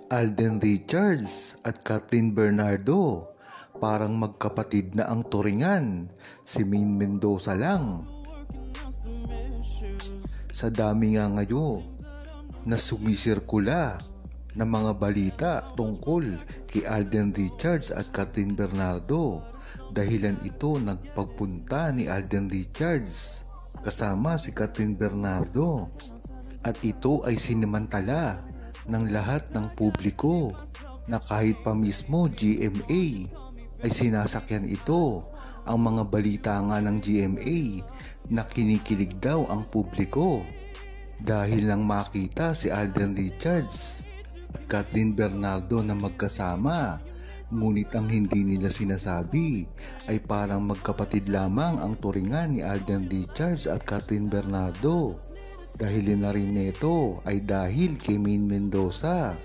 Alden Richards at Kathleen Bernardo, parang magkapatid na ang turingan, si Maine Mendoza lang. Sa dami nga ngayon na sumisirkula na mga balita tungkol kay Alden Richards at Kathleen Bernardo, dahilan ito nagpagpunta ni Alden Richards kasama si Kathleen Bernardo, at ito ay sinimantala ng lahat ng publiko na kahit pa mismo GMA ay sinasakyan ito. Ang mga balita nga ng GMA na kinikilig daw ang publiko dahil lang makita si Alden Richards at Kathleen Bernardo na magkasama. Ngunit ang hindi nila sinasabi ay parang magkapatid lamang ang turingan ni Alden Richards at Kathleen Bernardo. Dahil na rin nito ay dahil kay Maine Mendoza.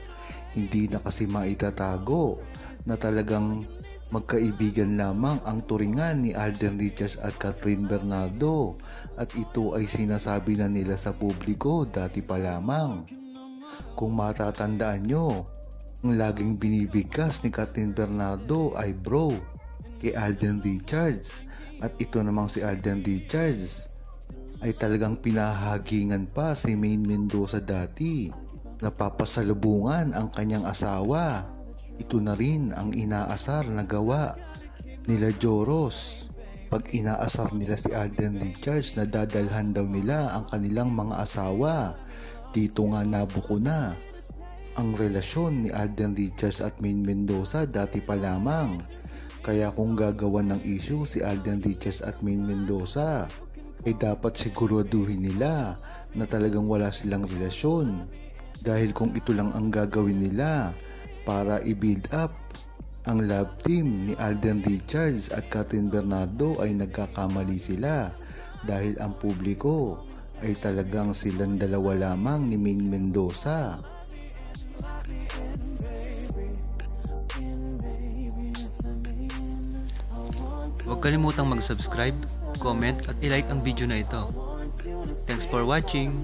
Hindi na kasi maitatago na talagang magkaibigan lamang ang turingan ni Alden Richards at Kathleen Bernardo, at ito ay sinasabi na nila sa publiko dati pa lamang. Kung matatandaan nyo, ang laging binibigkas ni Kathleen Bernardo ay bro kay Alden Richards, at ito namang si Alden Richards ay talagang pinahagingan pa si Maine Mendoza dati. Napapasalubungan ang kanyang asawa. Ito na rin ang inaasar na gawa nila Joros. Pag inaasar nila si Alden Richards na dadalhan daw nila ang kanilang mga asawa, dito nga nabuko na ang relasyon ni Alden Richards at Maine Mendoza dati pa lamang. Kaya kung gagawan ng issue si Alden Richards at Maine Mendoza, ay dapat siguraduhin nila na talagang wala silang relasyon, dahil kung ito lang ang gagawin nila para i-build up ang love team ni Alden Richards at Kathleen Bernardo, ay nagkakamali sila, dahil ang publiko ay talagang silang dalawa lamang ni Maine Mendoza. Huwag kalimutang mag-subscribe, comment at i-like ang video na ito. Thanks for watching!